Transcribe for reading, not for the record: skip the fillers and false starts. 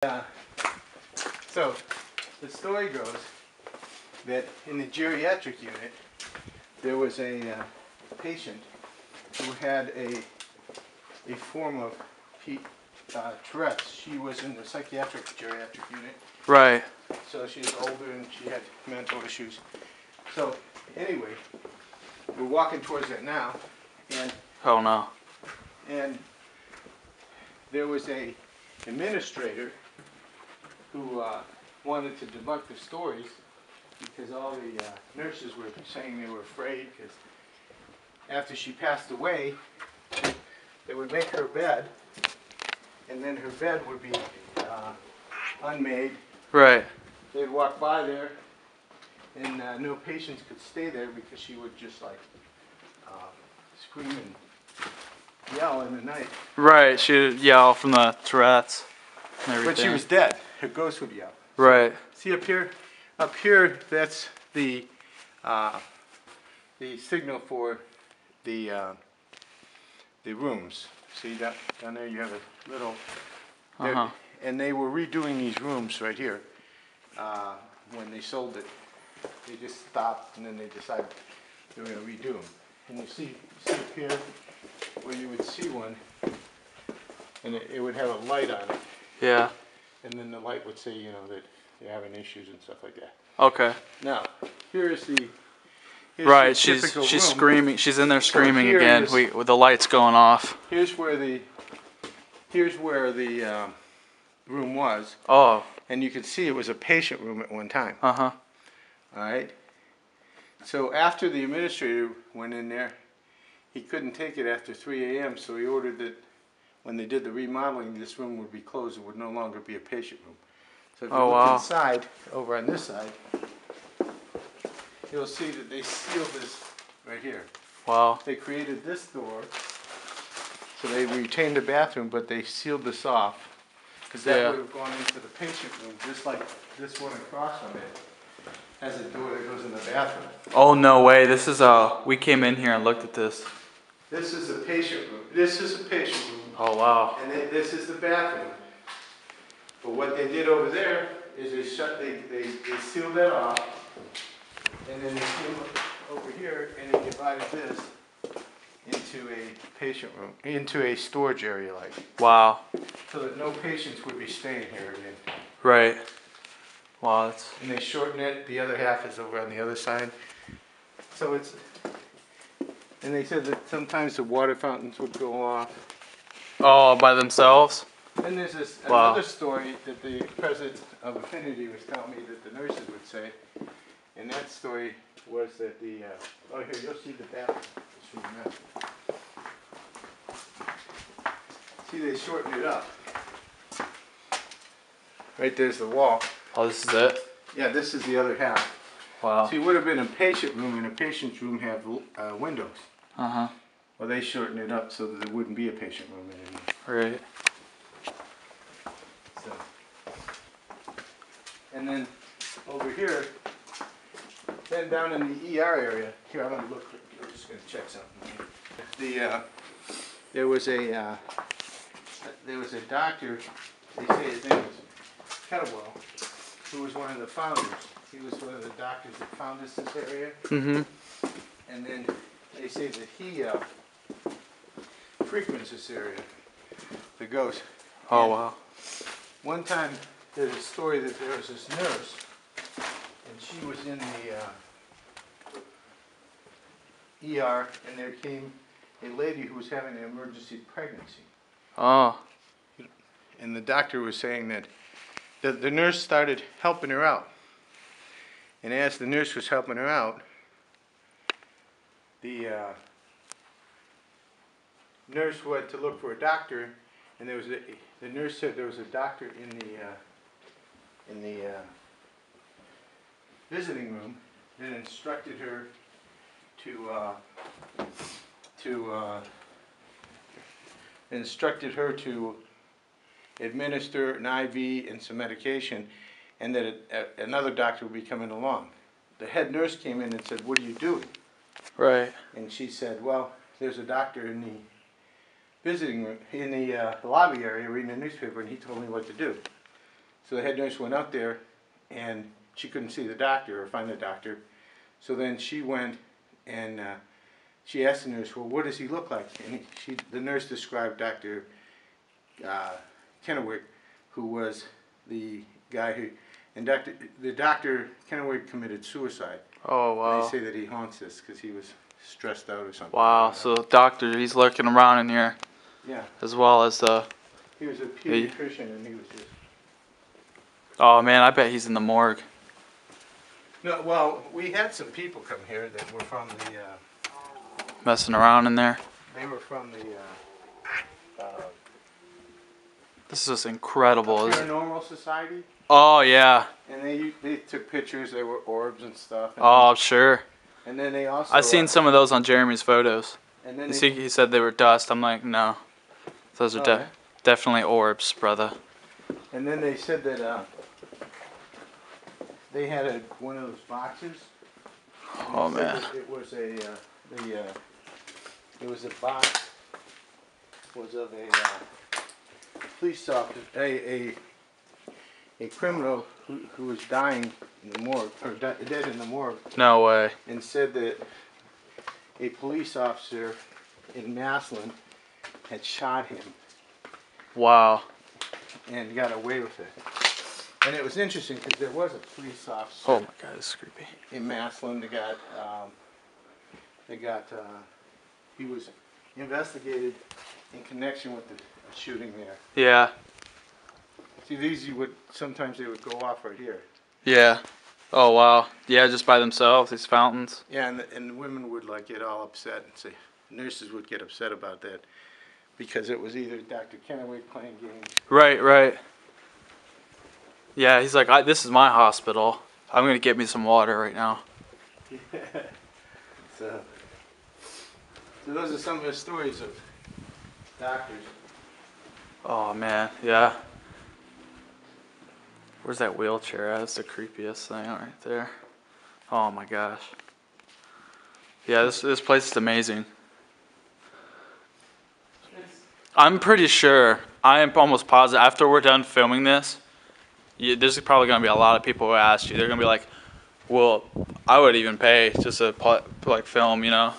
So the story goes that in the geriatric unit there was a patient who had a form of Tourette's. She was in the psychiatric geriatric unit. Right. So she was older and she had mental issues. So anyway, we're walking towards that now, and Oh no. and there was a administrator who wanted to debunk the stories because all the nurses were saying they were afraid because after she passed away, they would make her bed, and then her bed would be unmade. Right. They'd walk by there, and no patients could stay there because she would just like scream and yell in the night. Right. She'd yell from the Tourette's and everything. But she was dead. Her ghost would yell. Right. See up here? Up here, that's the signal for the rooms. See down there? You have a little. And they were redoing these rooms right here. When they sold it, they just stopped and then they decided they were going to redo them. And you see up here where you would see one, and it would have a light on it. Yeah. And then the light would say, you know, that they're having issues and stuff like that. Okay. Now, here's the right. she's She's screaming. She's in there screaming again. Is, with the lights going off. Here's where the room was. Oh. And you could see it was a patient room at one time. Uh-huh. All right. So after the administrator went in there, he couldn't take it after 3 a.m. So he ordered that when they did the remodeling, this room would be closed. It would no longer be a patient room. So if you look inside, over on this side, you'll see that they sealed this right here. Wow. They created this door, so they retained the bathroom, but they sealed this off. Because that would have gone into the patient room, just like this one across from it has a door that goes in the bathroom. Oh no way! This is we came in here and looked at this. This is a patient room. This is a patient room. Oh wow! And this is the bathroom. But what they did over there is they sealed that off, and then they sealed it over here, and they divided this into a patient room, into a storage area, like. Wow. So that no patients would be staying here again. Right. Wow, that's. And they shorten it. The other half is over on the other side. So it's. And they said that sometimes the water fountains would go off. Oh, by themselves. And there's this another story that the president of Affinity was telling me that the nurses would say, and that story was that the. Oh, here you'll see the bathroom. See, they shortened it up. Right there's the wall. Oh, this is it? Yeah, this is the other half. Wow. See, it would have been a patient room, and a patient's room have windows. Uh-huh. Well, they shortened it up so that there wouldn't be a patient room anymore. Right. So. And then over here, then down in the ER area, here I'm going to look, I'm just going to check something. There was a doctor, they say his name was Kettlewell, who was one of the founders. He was one of the doctors that founded this area. Mm-hmm. And then they say that he frequents this area, the ghost. Oh, and wow. one time there's a story that there was this nurse, and she was in the ER, and there came a lady who was having an emergency pregnancy. Oh. And the doctor was saying that the nurse started helping her out. And as the nurse was helping her out, the nurse went to look for a doctor, and there was the nurse said there was a doctor in the visiting room that instructed her to administer an IV and some medication, and that another doctor would be coming along. The head nurse came in and said, "What are you doing?" Right. And she said, "Well, there's a doctor in the visiting room, in the lobby area reading the newspaper, and he told me what to do." So the head nurse went out there, and she couldn't see the doctor or find the doctor. So then she went and she asked the nurse, well, what does he look like? And the nurse described Dr. Kenwick, who was the guy who, and the doctor Kenwick committed suicide. Oh, wow. And they say that he haunts this because he was stressed out or something. Wow, so the doctor, he's lurking around in here. Yeah. As well as the... He was a pediatrician, and he was just... Oh, man, I bet he's in the morgue. No, well, we had some people come here that were from the... Messing around in there. They were from the... This is incredible. Paranormal Society. Oh, yeah. And they took pictures. There were orbs and stuff. And Oh, sure. And then they also... I've seen some of those on Jeremy's photos. And then He said they were dust. I'm like, no. Those are yeah. definitely orbs, brother. And then they said that they had one of those boxes. Oh, man. It was a box. Was of a police officer, a criminal who was dying in the morgue, or dead in the morgue. No way. And said that a police officer in Massillon had shot him. Wow. And got away with it. And it was interesting because there was a police officer. Oh my God, this is creepy. In Massillon, he was investigated in connection with the shooting there. Yeah. See, sometimes they would go off right here. Yeah. Oh wow. Yeah, just by themselves, these fountains. Yeah, and the women would like get all upset and say, nurses would get upset about that because it was either Dr. Kenwick playing games. Right, right. Yeah, he's like, this is my hospital. I'm gonna get me some water right now. Yeah. So those are some of the stories of doctors. Oh man, yeah. Where's that wheelchair at? That's the creepiest thing right there. Oh my gosh. Yeah, this place is amazing. I'm pretty sure, I am almost positive, after we're done filming this, there's probably going to be a lot of people who ask you. They're going to be like, well, I would even pay just to like film, you know?